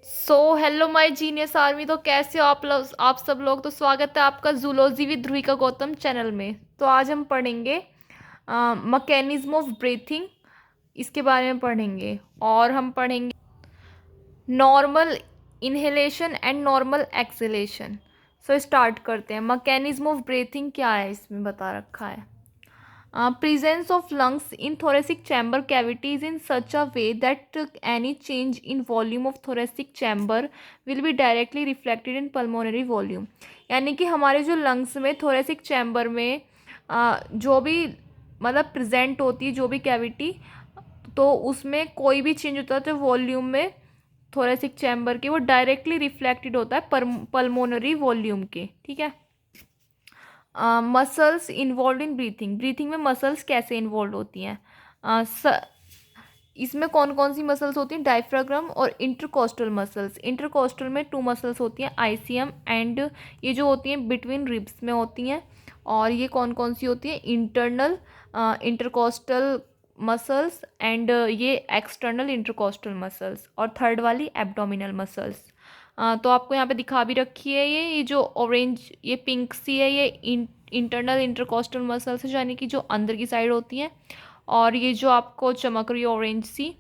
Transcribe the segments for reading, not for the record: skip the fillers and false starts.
Hello my genius army. तो कैसे हो आप लोग, आप सब लोग। तो स्वागत है आपका zoology with Dhruvika Gautam channel में। तो आज हम पढ़ेंगे मैकेनिज्म ऑफ ब्रीथिंग, इसके बारे में पढ़ेंगे। और हम पढ़ेंगे normal inhalation and normal exhalation. Start करते हैं। मैकेनिज्म ऑफ ब्रीथिंग क्या है, इसमें बता रखा है। Presence of lungs in thoracic chamber cavity is in such a way that any change in volume of thoracic chamber will be directly reflected in pulmonary volume। यानी कि हमारे जो लंग्स में thoracic chamber में जो भी मतलब प्रेजेंट होती है, जो भी कैविटी, तो उसमें कोई भी चेंज होता है तो वॉल्यूम में थोरेसिक चैम्बर के वो डायरेक्टली रिफ्लेक्टेड होता है पल्मोनरी वॉल्यूम के। ठीक है। Muscles involve in breathing. Breathing में मसल्स कैसे इन्वॉल्व होती हैं? इसमें कौन कौन सी मसल्स होती हैं? डायफ्राग्राम और इंटरकोस्टल मसल्स। इंटरकोस्टल में 2 मसल्स होती हैं, आईसीएम एंड ये जो होती हैं बिटवीन रिब्स में होती हैं। और ये कौन कौन सी होती हैं? इंटरनल इंटरकोस्टल मसल्स एंड ये एक्सटर्नल इंटरकोस्टल मसल्स। और थर्ड वाली एब्डोमिनल मसल्स। तो आपको यहाँ पे दिखा भी रखी है ये जो ऑरेंज, ये पिंक सी है, ये इंटरनल इंटरकोस्टल मसल्स है, यानी कि जो अंदर की साइड होती हैं। और ये जो आपको चमक रही है ऑरेंज सी,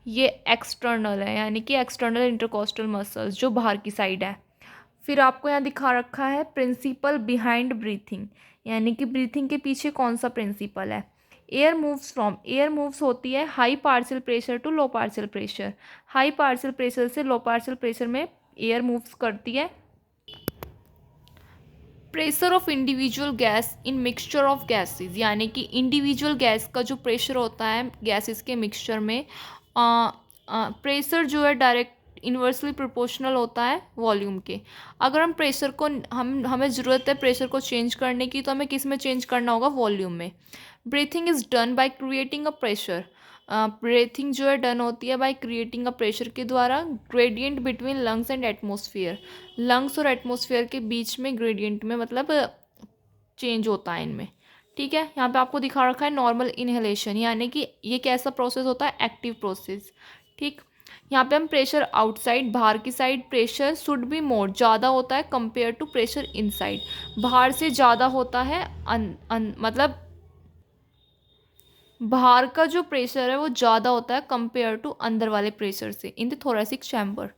ये एक्सटर्नल है, यानी कि एक्सटर्नल इंटरकोस्टल मसल्स जो बाहर की साइड है। फिर आपको यहाँ दिखा रखा है प्रिंसिपल बिहाइंड ब्रीथिंग, यानी कि ब्रीथिंग के पीछे कौन सा प्रिंसिपल है। एयर मूव्स होती है high partial pressure to low partial pressure. High partial pressure से लो पार्शियल प्रेशर में एयर मूव्स करती है। Pressure of individual gas in mixture of gases, यानी कि इंडिविजुअल गैस का जो प्रेशर होता है गैसेस के मिक्सचर में, प्रेशर जो है डायरेक्ट इन्वर्सली प्रोपोर्शनल होता है वॉल्यूम के। अगर हम प्रेशर को हमें ज़रूरत है प्रेशर को चेंज करने की, तो हमें किस में चेंज करना होगा? वॉल्यूम में। Breathing is done by creating a pressure. Breathing जो है डन होती है बाय क्रिएटिंग अ प्रेशर के द्वारा। Gradient between lungs and atmosphere. Lungs और एटमोसफियर के बीच में ग्रेडियंट में मतलब चेंज होता है इनमें। ठीक है। यहाँ पे आपको दिखा रखा है नॉर्मल इनहेलेशन, यानी कि ये कैसा प्रोसेस होता है? Active process. ठीक। यहाँ पे हम प्रेशर आउटसाइड, बाहर की side pressure should be more, ज़्यादा होता है कंपेयर टू प्रेशर इनसाइड। बाहर से ज़्यादा होता है मतलब बाहर का जो प्रेशर है वो ज़्यादा होता है कंपेयर टू अंदर वाले प्रेशर से in the thoracic chamber.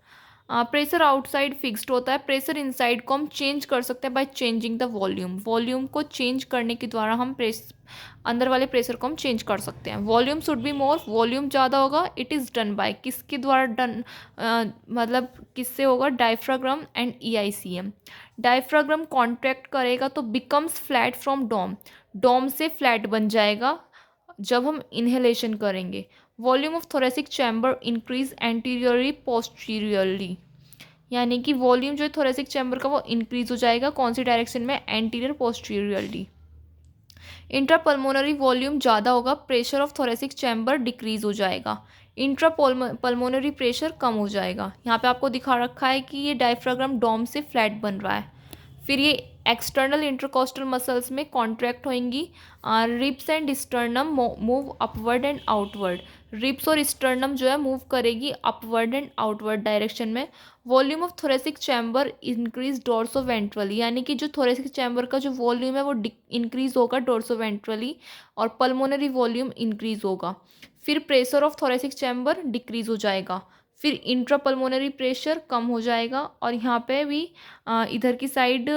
Pressure outside fixed होता है। प्रेशर इनसाइड को हम चेंज कर सकते हैं by changing the volume. Volume को चेंज करने के द्वारा हम अंदर वाले प्रेशर को हम चेंज कर सकते हैं। Volume should be more, volume ज़्यादा होगा। इट इज़ डन बाय, किसके द्वारा डन मतलब किससे होगा? Diaphragm and EICM. Diaphragm contract करेगा तो becomes flat from dome, dome से फ्लैट बन जाएगा जब हम इनहेलेशन करेंगे। Volume of thoracic chamber increase anteriorly posteriorly, यानी कि वॉल्यूम जो है थोरेसिक चैम्बर का वो इंक्रीज हो जाएगा कौन सी डायरेक्शन में? Anterior posteriorly. इंट्रापल्मोनरी वॉल्यूम ज़्यादा होगा, pressure of thoracic chamber decrease हो जाएगा। इंट्रा पल्मोनरी प्रेशर कम हो जाएगा। यहाँ पे आपको दिखा रखा है कि ये डायफ्राग्राम डोम से फ्लैट बन रहा है। फिर ये एक्सटर्नल इंटरकोस्टल मसल्स में कॉन्ट्रैक्ट होंगी। Ribs and sternum move upward and outward. Ribs और स्टर्नम जो है मूव करेगी अपवर्ड एंड आउटवर्ड डायरेक्शन में। Volume of thoracic chamber increase dorso ventrally, यानी कि जो थोरेसिक चैम्बर का जो वॉल्यूम है वो इंक्रीज होगा डोर्सो वेंट्रली, और पल्मोनरी वॉल्यूम इंक्रीज होगा। फिर pressure of thoracic chamber decrease हो जाएगा। फिर इंट्रापल्मोनरी प्रेशर कम हो जाएगा। और यहाँ पे भी इधर की साइड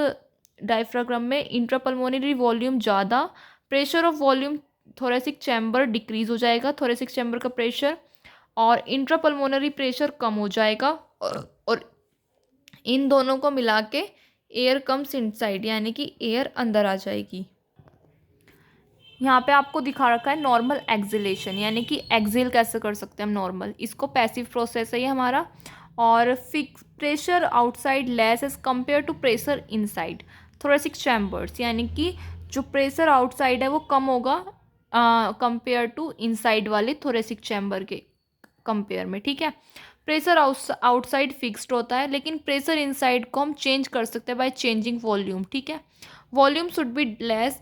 डायफ्राग्राम में इंट्रापल्मोनरी वॉल्यूम ज़्यादा, pressure of volume thoracic chamber decrease हो जाएगा, थोरेसिक चैम्बर का प्रेशर, और इंट्रापल्मोनरी प्रेशर कम हो जाएगा। और इन दोनों को मिला के एयर कम्स इनसाइड, यानी कि एयर अंदर आ जाएगी। यहाँ पे आपको दिखा रखा है नॉर्मल एक्सिलेशन, यानी कि एक्सेल कैसे कर सकते हैं हम नॉर्मल। इसको पैसिव प्रोसेस है ये हमारा। और fix pressure outside less as compare to pressure inside thoracic chambers, यानी कि जो प्रेशर आउटसाइड है वो कम होगा कंपेयर टू इनसाइड वाले थोरेसिक चैम्बर के कंपेयर में। ठीक है। प्रेशर आउटसाइड फिक्स्ड होता है, लेकिन प्रेशर इनसाइड को हम चेंज कर सकते हैं बाय चेंजिंग वॉल्यूम। ठीक है। Volume should be less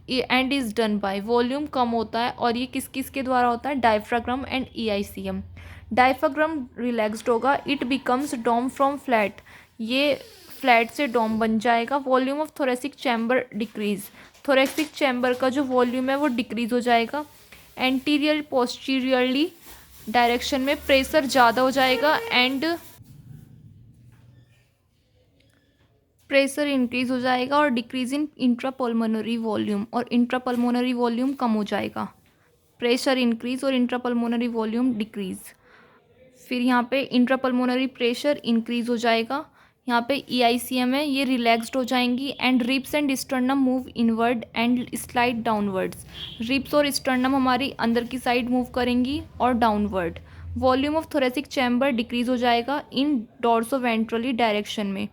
and is done by, volume कम होता है और ये किस किस के द्वारा होता है? Diaphragm and EICM. Diaphragm relaxed होगा, it becomes dome from flat, ये फ्लैट से डोम बन जाएगा। Volume of thoracic chamber decrease, thoracic chamber का जो वॉल्यूम है वो डिक्रीज हो जाएगा। एंटीरियर पोस्टीरियरली डायरेक्शन में प्रेशर ज़्यादा हो जाएगा एंड प्रेशर इंक्रीज हो जाएगा और डिक्रीज इन इंट्रापल्मोनरी वॉल्यूम, और इंट्रापल्मोनरी वॉल्यूम कम हो जाएगा। प्रेशर इंक्रीज और इंट्रापल्मोनरी वॉल्यूम डिक्रीज। फिर यहाँ पे इंट्रापल्मोनरी प्रेशर इंक्रीज हो जाएगा। यहाँ पे EICM है, ये रिलैक्स्ड हो जाएंगी and ribs and sternum move inward and slide downwards, ribs और स्टर्नम हमारी अंदर की साइड मूव करेंगी और downward. Volume of thoracic chamber decrease हो जाएगा इन डॉर्सोवेंट्रली डायरेक्शन में,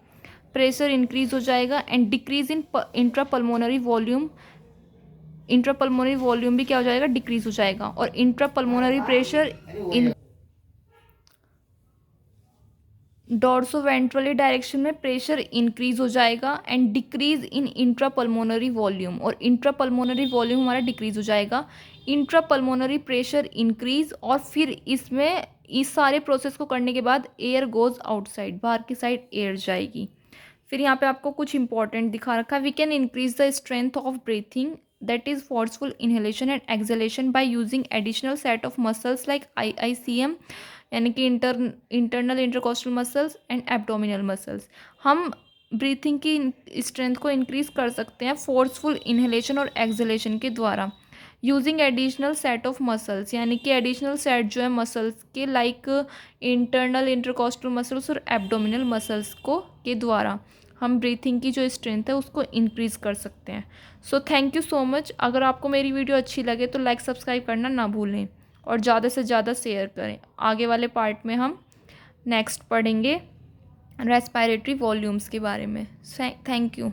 प्रेशर इंक्रीज हो जाएगा and decrease in intrapulmonary volume, intrapulmonary volume भी क्या हो जाएगा, डिक्रीज हो जाएगा। और इंट्रापल्मोनरी प्रेशर इन डॉर्सोवेंट्रली डायरेक्शन में प्रेशर इंक्रीज हो जाएगा and decrease in intrapulmonary volume, और इंट्रापल्मोनरी वॉल्यूम हमारा डिक्रीज हो जाएगा। इंट्रापल्मोनरी प्रेशर इंक्रीज, और फिर इसमें इस सारे प्रोसेस को करने के बाद एयर गोज आउटसाइड, बाहर की साइड एयर जाएगी। फिर यहाँ पे आपको कुछ इंपॉर्टेंट दिखा रखा है। We can increase the strength of breathing, that is forceful inhalation and exhalation by using additional set of muscles like IICM, यानी कि internal intercostal muscles and abdominal muscles. हम ब्रीथिंग की स्ट्रेंथ को इंक्रीज कर सकते हैं फोर्सफुल इनहेलेशन और exhalation के द्वारा, using additional set of muscles, यानी कि एडिशनल सेट जो है मसल्स के, लाइक इंटरनल इंटरकोस्टल मसल्स और एब्डोमिनल मसल्स को के द्वारा हम ब्रीथिंग की जो स्ट्रेंथ है उसको इंक्रीज़ कर सकते हैं। So thank you so much. अगर आपको मेरी वीडियो अच्छी लगे तो लाइक सब्सक्राइब करना ना भूलें और ज़्यादा से ज़्यादा शेयर करें। आगे वाले पार्ट में हम नेक्स्ट पढ़ेंगे रेस्पिरेटरी वॉल्यूम्स के बारे में। Thank you.